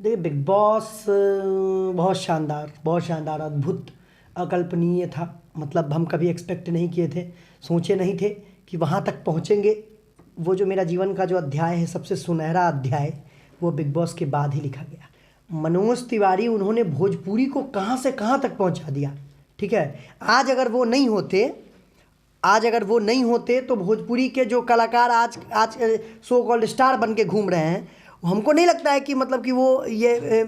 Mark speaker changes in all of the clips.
Speaker 1: देखिए big boss बहुत शानदार अद्भुत अकल्पनीय था। मतलब हम कभी एक्सपेक्ट नहीं किए थे, सोचे नहीं थे कि वहाँ तक पहुँचेंगे। वो जो मेरा जीवन का जो अध्याय है, सबसे सुनहरा अध्याय, वो बिग बॉस के बाद ही लिखा गया। मनोज तिवारी, उन्होंने भोजपुरी को कहाँ से कहाँ तक पहुँचा दिया। ठीक है, आज अगर वो नहीं होते तो भोजपुरी के जो कलाकार आज आज सो कॉल्ड स्टार बन के घूम रहे हैं, हमको नहीं लगता है कि मतलब कि वो ये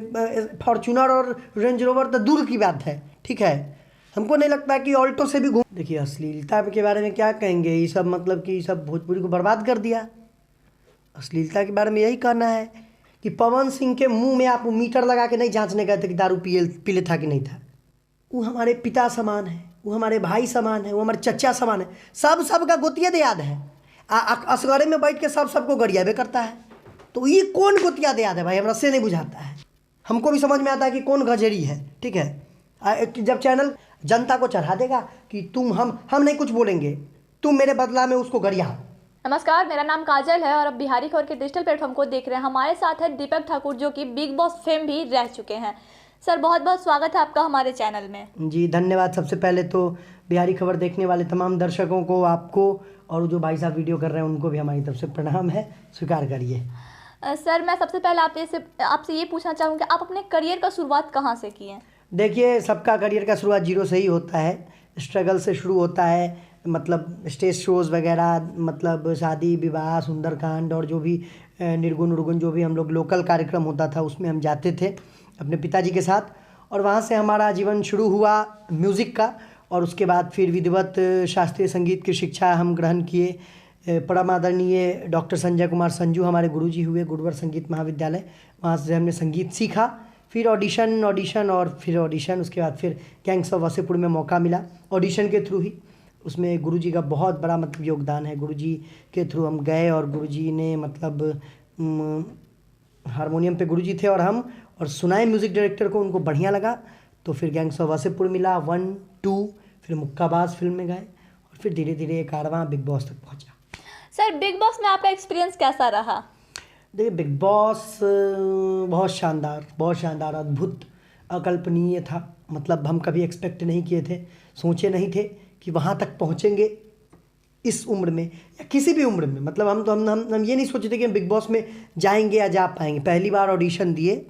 Speaker 1: फॉर्चूनर और रेंज रोवर तो दूर की बात है। ठीक है, हमको नहीं लगता कि ऑल्टो से भी घूम। देखिए अश्लीलता के बारे में क्या कहेंगे, ये सब मतलब कि ये सब भोजपुरी को बर्बाद कर दिया। अश्लीलता के बारे में यही कहना है कि पवन सिंह के मुंह में आप मीटर लगा के नहीं जांचने गए थे कि दारू पीले था कि नहीं था। वो हमारे पिता समान है, वो हमारे भाई समान है, वो हमारे चचा समान है। सबका गोतिया याद है। असगरे में बैठ के सबको गरियाबे करता है। तो ये कौन गोतिया याद है भाई, हमरा से नहीं बुझाता है। हमको भी समझ में आता है कि कौन गजेरी है। ठीक है, जब चैनल जनता को चढ़ा देगा कि तुम हम नहीं कुछ बोलेंगे, तुम मेरे बदला में उसको गरिया।
Speaker 2: नमस्कार, मेरा नाम काजल है और अब बिहारी खबर के डिजिटल प्लेटफॉर्म को देख रहे हैं। हमारे साथ है दीपक ठाकुर, जो कि बिग बॉस फेम भी रह चुके हैं। सर, बहुत बहुत स्वागत है आपका हमारे चैनल में।
Speaker 1: जी धन्यवाद। सबसे पहले तो बिहारी खबर देखने वाले तमाम दर्शकों को, आपको और जो भाई साहब वीडियो कर रहे हैं उनको भी हमारी तरफ से प्रणाम है, स्वीकार करिए।
Speaker 2: सर, मैं सबसे पहले आपसे ये पूछना चाहूँगी, आप अपने करियर का शुरुआत कहाँ से की हैं?
Speaker 1: देखिए सबका करियर का शुरुआत जीरो से ही होता है, स्ट्रगल से शुरू होता है। मतलब स्टेज शोज़ वगैरह, मतलब शादी विवाह, सुंदरकांड और जो भी निर्गुण उर्गुण जो भी हम लोग लोकल कार्यक्रम होता था उसमें हम जाते थे अपने पिताजी के साथ। और वहाँ से हमारा जीवन शुरू हुआ म्यूज़िक का। और उसके बाद फिर विधिवत शास्त्रीय संगीत की शिक्षा हम ग्रहण किए। परम आदरणीय डॉक्टर संजय कुमार संजू हमारे गुरुजी हुए, गुरुवर संगीत महाविद्यालय। वहाँ से हमने संगीत सीखा। फिर ऑडिशन और फिर ऑडिशन, उसके बाद फिर गैंग्स ऑफ वासेपुर में मौका मिला ऑडिशन के थ्रू ही। उसमें गुरुजी का बहुत बड़ा मतलब योगदान है। गुरुजी के थ्रू हम गए और गुरुजी ने मतलब हारमोनियम पे गुरुजी थे और सुनाए म्यूज़िक डायरेक्टर को, उनको बढ़िया लगा। तो फिर गैंग्स ऑफ वासेपुर मिला 1, 2, फिर मुक्काबाज फिल्म में गए और फिर धीरे धीरे ये कारवां बिग बॉस तक पहुँचा।
Speaker 2: सर, बिग बॉस में आपका एक्सपीरियंस कैसा रहा?
Speaker 1: देखिए बिग बॉस बहुत शानदार अद्भुत अकल्पनीय था। मतलब हम कभी एक्सपेक्ट नहीं किए थे, सोचे नहीं थे कि वहाँ तक पहुँचेंगे इस उम्र में या किसी भी उम्र में। मतलब हम ये नहीं सोचे थे कि हम बिग बॉस में जाएंगे या जा पाएंगे। पहली बार ऑडिशन दिए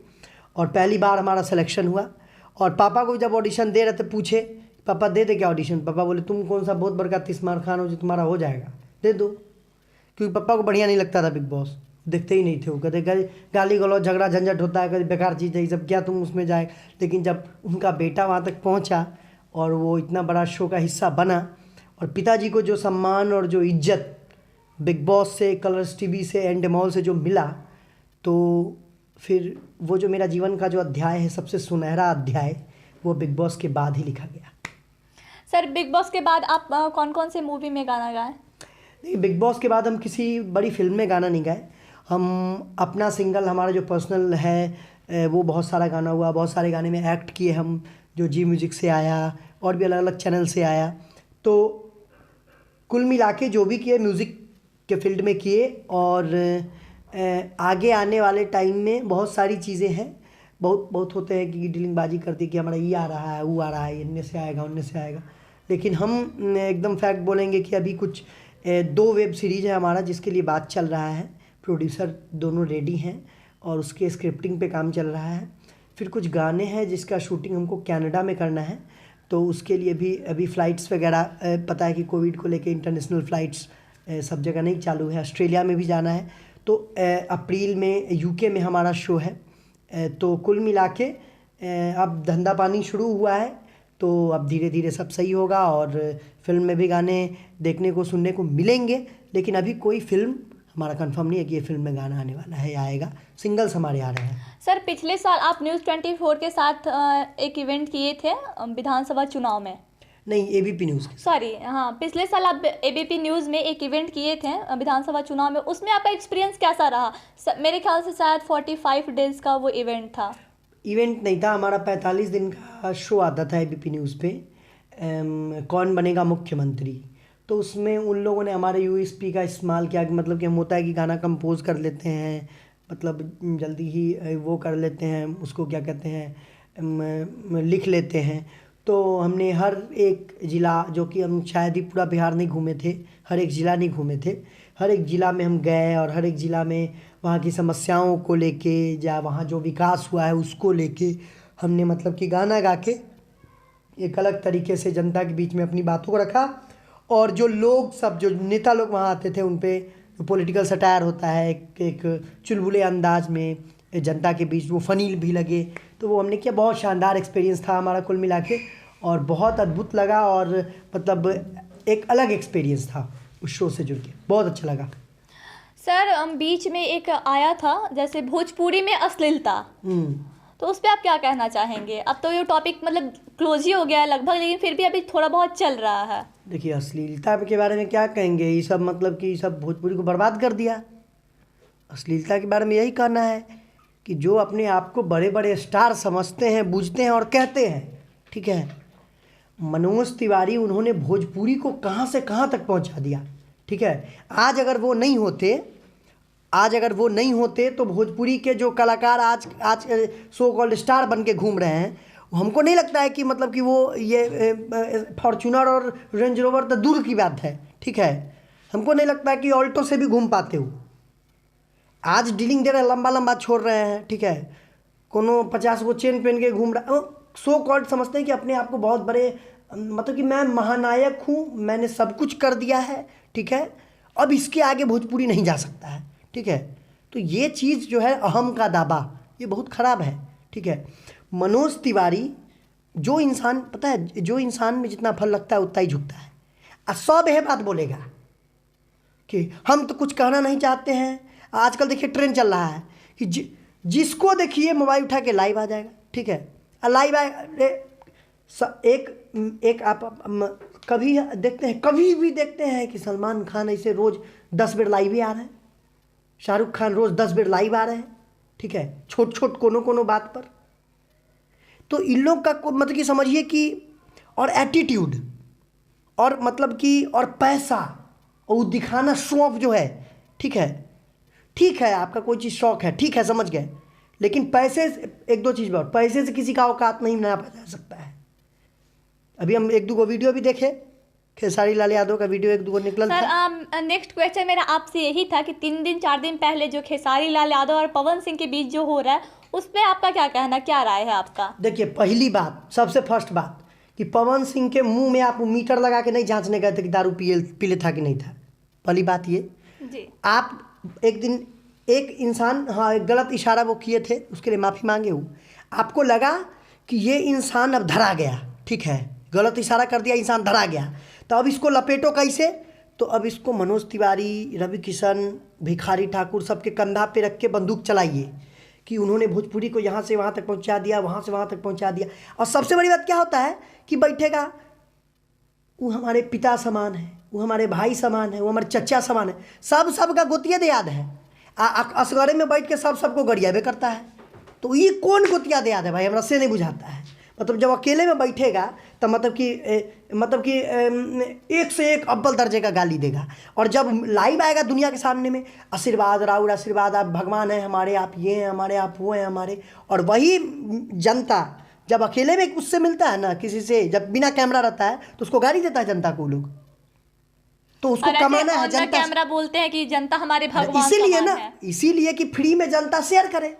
Speaker 1: और पहली बार हमारा सिलेक्शन हुआ। और पापा को जब ऑडिशन दे रहे थे, पूछे पापा दे दे क्या ऑडिशन, पापा बोले तुम कौन सा बहुत बड़का तिस्मार खान हो जो तुम्हारा हो जाएगा, दे दो। क्योंकि पापा को बढ़िया नहीं लगता था बिग बॉस, देखते ही नहीं थे। वो कहते गाली गलौज झगड़ा झंझट होता है, कभी बेकार चीज़ है ये सब, क्या तुम उसमें जाए। लेकिन जब उनका बेटा वहाँ तक पहुँचा और वो इतना बड़ा शो का हिस्सा बना, और पिताजी को जो सम्मान और जो इज्जत बिग बॉस से, कलर्स टीवी से, एंडेमॉल से जो मिला, तो फिर वो जो मेरा जीवन का जो अध्याय है, सबसे सुनहरा अध्याय, वो बिग बॉस के बाद ही लिखा गया।
Speaker 2: सर, बिग बॉस के बाद आप कौन कौन से मूवी में गाना गाए?
Speaker 1: नहीं, बिग बॉस के बाद हम किसी बड़ी फिल्म में गाना नहीं गाए। हम अपना सिंगल, हमारा जो पर्सनल है वो बहुत सारा गाना हुआ, बहुत सारे गाने में एक्ट किए हम, जो जी म्यूज़िक से आया और भी अलग अलग चैनल से आया। तो कुल मिला के जो भी किए म्यूज़िक के फील्ड में किए। और आगे आने वाले टाइम में बहुत सारी चीज़ें हैं। बहुत होते हैं कि डीलिंगबाजी करती कि हमारा ये आ रहा है, वो आ रहा है, इनमें से आएगा उनमें से आएगा। लेकिन हम एकदम फैक्ट बोलेंगे कि अभी कुछ 2 वेब सीरीज़ है हमारा जिसके लिए बात चल रहा है। प्रोड्यूसर दोनों रेडी हैं और उसके स्क्रिप्टिंग पे काम चल रहा है। फिर कुछ गाने हैं जिसका शूटिंग हमको कनाडा में करना है, तो उसके लिए भी अभी फ़्लाइट्स वगैरह, पता है कि कोविड को लेके इंटरनेशनल फ़्लाइट्स सब जगह नहीं चालू है। ऑस्ट्रेलिया में भी जाना है। तो अप्रैल में यूके में हमारा शो है। तो कुल मिला के अब धंधा पानी शुरू हुआ है, तो अब धीरे धीरे सब सही होगा और फिल्म में भी गाने देखने को सुनने को मिलेंगे। लेकिन अभी कोई फिल्म हमारा कंफर्म नहीं है कि ये फिल्म में गाना आने वाला है या आएगा। सिंगल्स हमारे आ रहे हैं।
Speaker 2: सर, पिछले साल आप न्यूज़ 24 के साथ एक इवेंट किए थे विधानसभा चुनाव में।
Speaker 1: नहीं, एबीपी न्यूज़।
Speaker 2: सॉरी, हाँ, पिछले साल आप एबीपी न्यूज़ में एक इवेंट किए थे विधानसभा चुनाव में। उसमें आपका एक्सपीरियंस कैसा रहा? मेरे ख्याल से शायद 45 डेज़ का वो इवेंट था।
Speaker 1: इवेंट नहीं था हमारा, 45 दिन का शो आता था एबीपी न्यूज़ पे, कौन बनेगा मुख्यमंत्री। तो उसमें उन लोगों ने हमारे यूएसपी का इस्तेमाल किया कि मतलब कि हम होता है कि गाना कंपोज कर लेते हैं मतलब जल्दी ही वो कर लेते हैं, उसको क्या कहते हैं, लिख लेते हैं। तो हमने हर एक ज़िला, जो कि हम शायद ही पूरा बिहार नहीं घूमे थे, हर एक ज़िला नहीं घूमे थे, हर एक ज़िला में हम गए और हर एक ज़िला में वहाँ की समस्याओं को लेके या वहाँ जो विकास हुआ है उसको लेके हमने मतलब कि गाना गा के एक अलग तरीके से जनता के बीच में अपनी बातों को रखा। और जो लोग सब, जो नेता लोग वहाँ आते थे, उन पे पॉलिटिकल सटायर होता है एक चुलबुले अंदाज में जनता के बीच, वो फ़नी भी लगे। तो वो हमने किया, बहुत शानदार एक्सपीरियंस था हमारा कुल मिला के, और बहुत अद्भुत लगा, और मतलब एक अलग एक्सपीरियंस था उस शो से जुड़ के, बहुत अच्छा लगा।
Speaker 2: सर बीच में एक आया था जैसे भोजपुरी में अश्लीलता, तो उस पर आप क्या कहना चाहेंगे? अब तो ये टॉपिक मतलब क्लोज ही हो गया है लगभग, लेकिन फिर भी अभी थोड़ा बहुत चल रहा है।
Speaker 1: देखिए, अश्लीलता के बारे में क्या कहेंगे, ये सब मतलब कि सब भोजपुरी को बर्बाद कर दिया। अश्लीलता के बारे में यही कहना है कि जो अपने आप को बड़े बड़े स्टार समझते हैं, बूझते हैं और कहते हैं, ठीक है, मनोज तिवारी, उन्होंने भोजपुरी को कहाँ से कहाँ तक पहुँचा दिया, ठीक है। आज अगर वो नहीं होते तो भोजपुरी के जो कलाकार आज सो कॉल्ड स्टार बन के घूम रहे हैं, हमको नहीं लगता है कि मतलब कि वो ये फॉर्च्यूनर और रेंज रोवर तो दूर की बात है, ठीक है, हमको नहीं लगता है कि ऑल्टो से भी घूम पाते हो। आज डीलिंग दे रहे हैं, लंबा लंबा छोड़ रहे हैं, ठीक है, कोनो 50 वो चेन पहन के घूम रहा है, सो कॉल्ड समझते हैं कि अपने आप को बहुत बड़े, मतलब कि मैं महानायक हूँ, मैंने सब कुछ कर दिया है, ठीक है, अब इसके आगे भोजपुरी नहीं जा सकता है, ठीक है। तो ये चीज़ जो है, अहम का दावा, ये बहुत ख़राब है, ठीक है। मनोज तिवारी, जो इंसान, पता है, जो इंसान में जितना फल लगता है उतना ही झुकता है, और सब यह बात बोलेगा कि हम तो कुछ कहना नहीं चाहते हैं। आजकल देखिए ट्रेंड चल रहा है कि जिसको देखिए मोबाइल उठा के लाइव आ जाएगा, ठीक है, लाइव एक आप कभी देखते हैं, कभी भी देखते हैं कि सलमान खान ऐसे रोज़ 10 बेर लाइव ही आ रहे हैं, शाहरुख खान रोज़ 10 बेर लाइव आ रहे हैं, ठीक है, छोट छोट कोनो बात पर। तो इन लोग का मतलब कि समझिए कि, और एटीट्यूड, और मतलब कि, और पैसा, और दिखाना, शो ऑफ जो है, ठीक है, आपका कोई चीज़ शौक है, ठीक है, समझ गए, लेकिन पैसे से, एक दो चीज़ और, पैसे से किसी का औकात नहीं नापा जा सकता है। अभी हम एक दो वीडियो भी देखे, खेसारी लाल यादव का वीडियो एक दो निकला था।
Speaker 2: सर नेक्स्ट क्वेश्चन मेरा आपसे यही था कि 3 दिन चार दिन पहले जो खेसारी लाल यादव और पवन सिंह के बीच जो हो रहा है, उस पर आपका क्या कहना, क्या राय है आपका?
Speaker 1: देखिए, पहली बात, सबसे फर्स्ट बात, कि पवन सिंह के मुंह में आप मीटर लगा के नहीं जांचने गए थे कि दारू पीले था कि नहीं था। पहली बात ये
Speaker 2: जी,
Speaker 1: आप एक दिन एक इंसान, हाँ, एक गलत इशारा वो किए थे, उसके लिए माफ़ी मांगे हूँ, आपको लगा कि ये इंसान अब धरा गया, ठीक है, गलत इशारा कर दिया, इंसान धरा गया, तो अब इसको लपेटो कैसे? तो अब इसको मनोज तिवारी, रवि किशन, भिखारी ठाकुर सबके कंधा पे रख के बंदूक चलाइए कि उन्होंने भोजपुरी को यहाँ से वहाँ तक पहुँचा दिया, वहाँ से वहाँ तक पहुँचा दिया। और सबसे बड़ी बात क्या होता है कि बैठेगा, वो हमारे पिता समान है, वो हमारे भाई समान है, वो हमारे चचा समान है, सबका गोतिया याद है, असगरे में बैठ के सबको गरियाबे करता है। तो ये कौन गोतिया याद है भाई, हमरा से नहीं बुझाता है। मतलब जब अकेले में बैठेगा तो मतलब कि एक से एक अव्वल दर्जे का गाली देगा, और जब लाइव आएगा दुनिया के सामने में, आशीर्वाद राउर आशीर्वाद, आप भगवान हैं हमारे, आप ये हैं हमारे, आप वो हैं हमारे। और वही जनता जब अकेले में उससे मिलता है ना, किसी से, जब बिना कैमरा रहता है तो उसको गाली देता है जनता को लोग। तो उसको कमाना है जनता,
Speaker 2: कैमरा बोलते हैं कि जनता हमारे भगवान
Speaker 1: इसीलिए ना, इसीलिए कि फ्री में जनता शेयर करे,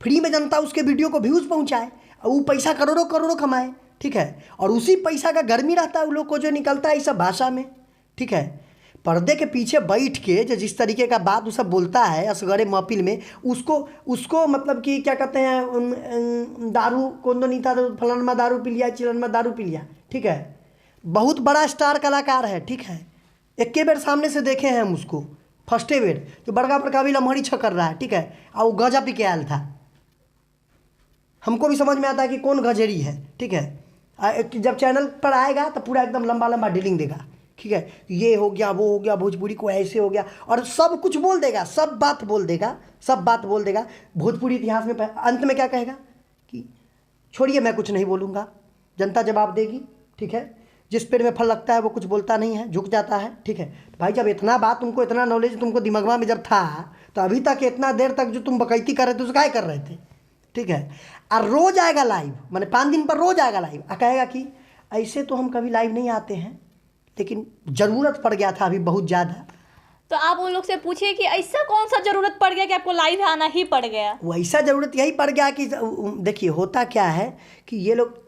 Speaker 1: फ्री में जनता उसके वीडियो को व्यूज़ पहुंचाए, और वो पैसा करोड़ों कमाए, ठीक है। और उसी पैसा का गर्मी रहता है उन लोग को जो निकलता है इस सब भाषा में, ठीक है। पर्दे के पीछे बैठ के जो जिस तरीके का बात वो सब बोलता है असगरे महफिल में, उसको मतलब कि क्या कहते हैं, दारू कौन तो नहीं था, फलाना दारू पी लिया, चिलनमा दारू पी लिया, ठीक है। बहुत बड़ा स्टार कलाकार है, ठीक है, एक बेर सामने से देखे हैं हम उसको, फर्स्टे बेर, जो बड़का भी लम्हड़ी छकर रहा है, ठीक है, और वो गजा पी के आयल था, हमको भी समझ में आता है कि कौन गजेरी है, ठीक है। जब चैनल पर आएगा तो पूरा एकदम लंबा डीलिंग देगा, ठीक है, ये हो गया, वो हो गया, भोजपुरी को ऐसे हो गया, और सब कुछ बोल देगा, सब बात बोल देगा। भोजपुरी इतिहास में अंत में क्या कहेगा कि छोड़िए मैं कुछ नहीं बोलूँगा, जनता जवाब देगी, ठीक है। जिस पेड़ में फल लगता है वो कुछ बोलता नहीं है, झुक जाता है, ठीक है। तो भाई जब इतना बात तुमको, इतना नॉलेज तुमको दिमाग में जब था, तो अभी तक इतना देर तक जो तुम बकैती कर रहे थे उसको काहे कर रहे थे, ठीक है। और रोज आएगा लाइव, मैंने 5 दिन पर रोज आएगा लाइव, और कहेगा कि ऐसे तो हम कभी लाइव नहीं आते हैं, लेकिन ज़रूरत पड़ गया था अभी बहुत ज़्यादा।
Speaker 2: तो आप उन लोग से पूछिए कि ऐसा कौन सा ज़रूरत पड़ गया कि आपको लाइव आना ही पड़ गया।
Speaker 1: वैसा ज़रूरत यही पड़ गया कि देखिए होता क्या है कि ये लोग,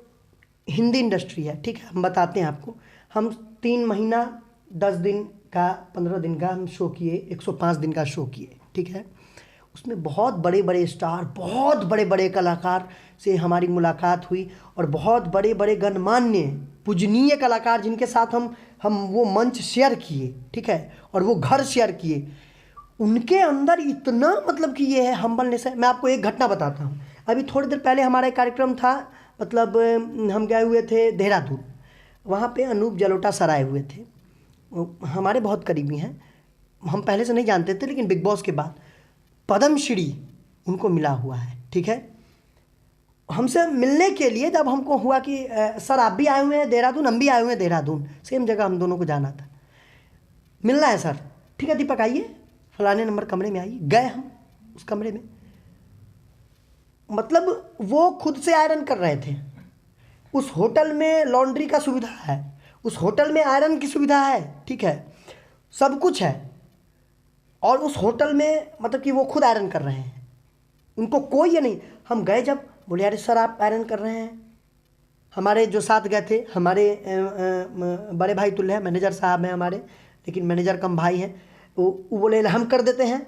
Speaker 1: हिंदी इंडस्ट्री है, ठीक है, हम बताते हैं आपको। हम 3 महीना 10 दिन का 15 दिन का हम शो किए, 105 दिन का शो किए, ठीक है। उसमें बहुत बड़े बड़े स्टार, बहुत बड़े बड़े कलाकार से हमारी मुलाकात हुई, और बहुत बड़े बड़े गणमान्य पूजनीय कलाकार जिनके साथ हम वो मंच शेयर किए, ठीक है, और वो घर शेयर किए। उनके अंदर इतना मतलब कि ये है हम्बलनेस है। मैं आपको एक घटना बताता हूँ। अभी थोड़ी देर पहले हमारा एक कार्यक्रम था, मतलब हम गए हुए थे देहरादून, वहाँ पे अनूप जलोटा सर आए हुए थे, हमारे बहुत करीबी हैं, हम पहले से नहीं जानते थे, लेकिन बिग बॉस के बाद पद्मश्री उनको मिला हुआ है, ठीक है। हमसे मिलने के लिए जब हमको हुआ कि सर आप भी आए हुए हैं देहरादून, हम भी आए हुए हैं देहरादून, सेम जगह हम दोनों को जाना था, मिलना है सर, ठीक है दीपक आइए, फलाने नंबर कमरे में आइए। गए हम उस कमरे में, मतलब वो खुद से आयरन कर रहे थे। उस होटल में लॉन्ड्री का सुविधा है, उस होटल में आयरन की सुविधा है, ठीक है, सब कुछ है, और उस होटल में मतलब कि वो खुद आयरन कर रहे हैं, उनको कोई ये नहीं। हम गए जब, बोले अरे सर आप आयरन कर रहे हैं। हमारे जो साथ गए थे, हमारे बड़े भाई तुल्य हैं, मैनेजर साहब हैं हमारे, लेकिन मैनेजर कम भाई हैं, वो बोले हम कर देते हैं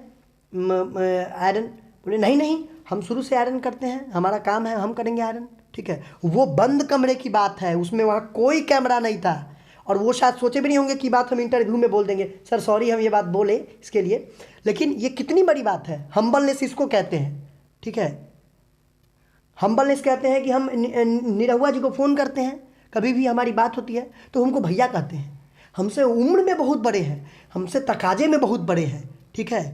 Speaker 1: आयरन। बोले नहीं नहीं, हम शुरू से आयरन करते हैं, हमारा काम है, हम करेंगे आयरन, ठीक है। वो बंद कमरे की बात है, उसमें वहाँ कोई कैमरा नहीं था, और वो शायद सोचे भी नहीं होंगे कि बात हम इंटरव्यू में बोल देंगे, सर सॉरी हम ये बात बोले इसके लिए। लेकिन ये कितनी बड़ी बात है, हम्बलनेस इसको कहते हैं, ठीक है। हम्बलनेस कहते हैं कि हम निरहुआ जी को फ़ोन करते हैं, कभी भी हमारी बात होती है तो हमको भैया कहते हैं, हमसे उम्र में बहुत बड़े हैं, हमसे तकाजे में बहुत बड़े हैं, ठीक है।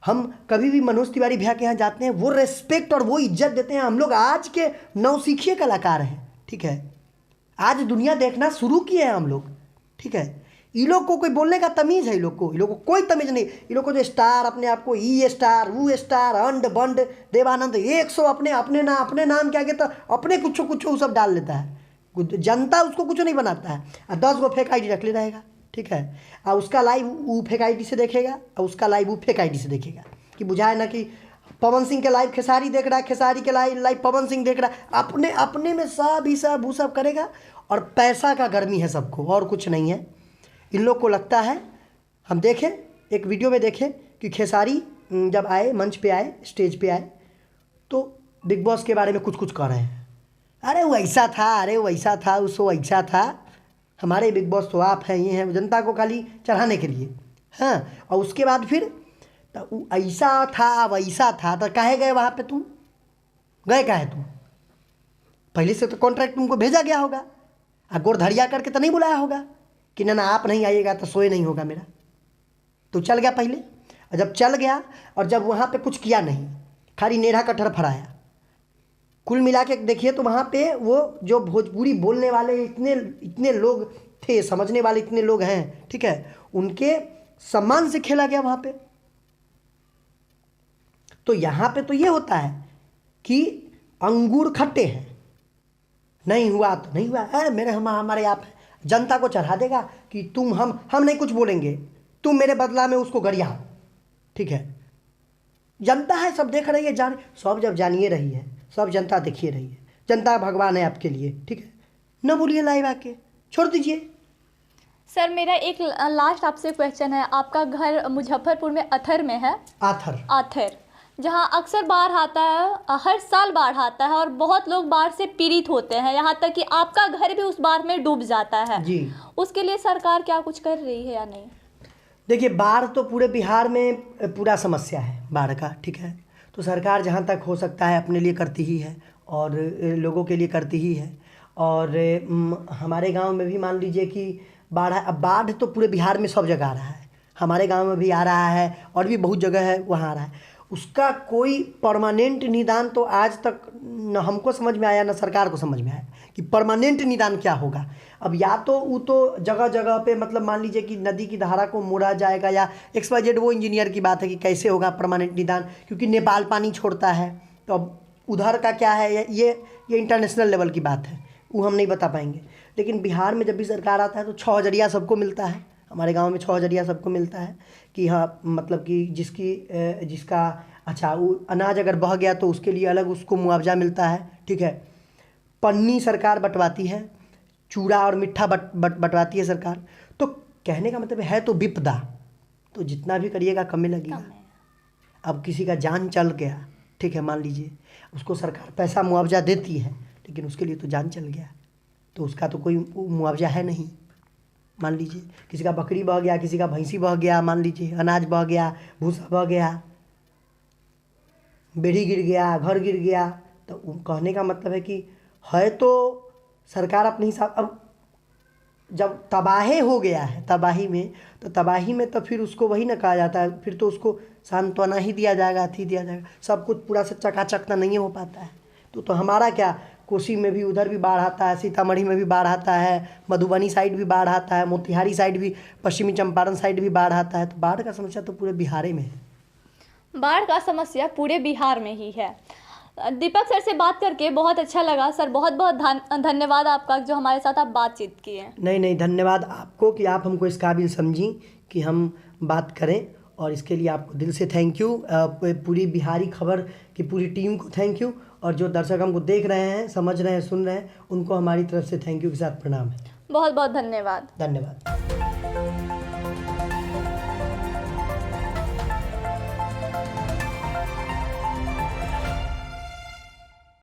Speaker 1: हम कभी भी मनोज तिवारी भैया के यहाँ जाते हैं, वो रेस्पेक्ट और वो इज्जत देते हैं। हम लोग आज के नौसिखिए कलाकार हैं, ठीक है, आज दुनिया देखना शुरू किए हैं हम लोग, ठीक है। ये लोग को कोई बोलने का तमीज़ है, ये लोग को कोई तमीज़ नहीं। ये लोग को जो स्टार अपने आप को ई स्टार, वो स्टार, अंड बंड देवानंद 100 अपने नाम क्या कहता, अपने कुछ सब डाल लेता है, जनता उसको कुछ नहीं बनाता है, और 10 गो फेक आईडी रख ले रहेगा, ठीक है। और उसका लाइव वो फेक आईडी से देखेगा, और उसका लाइव वो फेक आईडी से देखेगा, कि बुझाए ना कि पवन सिंह के लाइव खेसारी देख रहा है, खेसारी के लाइव पवन सिंह देख रहा है, अपने में सब ही सब वो सब करेगा, और पैसा का गर्मी है सबको, और कुछ नहीं है। इन लोग को लगता है, हम देखें एक वीडियो में देखें कि खेसारी जब आए, मंच पे आए, स्टेज पे आए, तो बिग बॉस के बारे में कुछ कह रहे हैं, अरे वैसा था, अरे वैसा था, उसको वैसा था, हमारे बिग बॉस तो आप हैं, ये हैं, जनता को खाली चढ़ाने के लिए, हाँ। और उसके बाद फिर तो ऐसा था वैसा था, तो काहे गए वहाँ पे, तुम गए काहे, तुम पहले से तो कॉन्ट्रैक्ट तुमको भेजा गया होगा, और गोरधड़िया करके तो नहीं बुलाया होगा कि ना आप नहीं आइएगा तो सोए नहीं होगा मेरा। तो चल गया पहले, और जब चल गया और जब वहाँ पे कुछ किया नहीं, खाली नेढ़ा कटहर फराया। कुल मिला के देखिए तो वहाँ पे वो जो भोजपुरी बोलने वाले इतने लोग थे, समझने वाले इतने लोग हैं, ठीक है, उनके सम्मान से खेला गया वहाँ पे। तो यहाँ पे तो ये होता है कि अंगूर खट्टे हैं, नहीं हुआ तो नहीं हुआ, हमारे आप है, जनता को चढ़ा देगा कि तुम हम नहीं कुछ बोलेंगे, तुम मेरे बदला में उसको गरियाओ, ठीक है। जनता है, सब देख रही है, सब जब जानिए रही है, सब जनता देखिए रही है, जनता भगवान है आपके लिए, ठीक है। न बोलिए लाइव आके, छोड़ दीजिए।
Speaker 2: सर मेरा एक लास्ट आपसे क्वेश्चन है, आपका घर मुजफ्फरपुर में अथर में है, आथर जहाँ अक्सर बाढ़ आता है, हर साल बाढ़ आता है, और बहुत लोग बाढ़ से पीड़ित होते हैं, यहाँ तक कि आपका घर भी उस बाढ़ में डूब जाता है
Speaker 1: जी।
Speaker 2: उसके लिए सरकार क्या कुछ कर रही है या नहीं?
Speaker 1: देखिए बाढ़ तो पूरे बिहार में पूरा समस्या है बाढ़ का, ठीक है। तो सरकार जहाँ तक हो सकता है अपने लिए करती ही है, और लोगों के लिए करती ही है। और हमारे गांव में भी मान लीजिए कि बाढ़ तो पूरे बिहार में सब जगह आ रहा है, हमारे गांव में भी आ रहा है, और भी बहुत जगह है वहाँ आ रहा है। उसका कोई परमानेंट निदान तो आज तक न हमको समझ में आया न सरकार को समझ में आया कि परमानेंट निदान क्या होगा। अब या तो वो तो जगह जगह पे मतलब मान लीजिए कि नदी की धारा को मोड़ा जाएगा या XYZ, वो इंजीनियर की बात है कि कैसे होगा परमानेंट निदान, क्योंकि नेपाल पानी छोड़ता है। तो अब उधर का क्या है, ये इंटरनेशनल लेवल की बात है, वो हम नहीं बता पाएंगे। लेकिन बिहार में जब भी सरकार आता है तो 6 जरिया सबको मिलता है। हमारे गांव में 6 जरिया सबको मिलता है कि हाँ मतलब कि जिसका अच्छा वो अनाज अगर बह गया तो उसके लिए अलग उसको मुआवजा मिलता है, ठीक है। पन्नी सरकार बंटवाती है, चूड़ा और मिट्ठा बंटवाती है सरकार। तो कहने का मतलब है तो विपदा, तो जितना भी करिएगा कम ही लगेगा। अब किसी का जान चल गया, ठीक है, मान लीजिए उसको सरकार पैसा मुआवजा देती है, लेकिन उसके लिए तो जान चल गया, तो उसका तो कोई मुआवजा है नहीं। मान लीजिए किसी का बकरी बह गया, किसी का भैंसी बह गया, मान लीजिए अनाज बह गया, भूसा बह गया, बेड़ी गिर गया, घर गिर गया, तो कहने का मतलब है कि है तो सरकार अपने हिसाब। अब जब तबाही हो गया है, तबाही में तो फिर उसको वही ना कहा जाता है, फिर तो उसको सांत्वना ही दिया जाएगा, दिया जाएगा। सब कुछ पूरा से चकाचक नहीं हो पाता है। तो हमारा क्या, कोसी में भी उधर भी बाढ़ आता है, सीतामढ़ी में भी बाढ़ आता है, मधुबनी साइड भी बाढ़ आता है, मोतिहारी साइड भी, पश्चिमी चंपारण साइड भी बाढ़ आता है। तो बाढ़ का समस्या तो पूरे बिहार में है।
Speaker 2: बाढ़ का समस्या पूरे बिहार में ही है। दीपक सर से बात करके बहुत अच्छा लगा सर, बहुत बहुत धन्यवाद आपका जो हमारे साथ आप बातचीत किए।
Speaker 1: नहीं, धन्यवाद आपको कि आप हमको इस काबिल समझी कि हम बात करें, और इसके लिए आपको दिल से थैंक यू। पूरी बिहारी खबर की पूरी टीम को थैंक यू, और जो दर्शक हमको देख रहे हैं, समझ रहे हैं, सुन रहे हैं, उनको हमारी तरफ से थैंक यू के साथ प्रणाम है।
Speaker 2: बहुत बहुत धन्यवाद।
Speaker 1: धन्यवाद।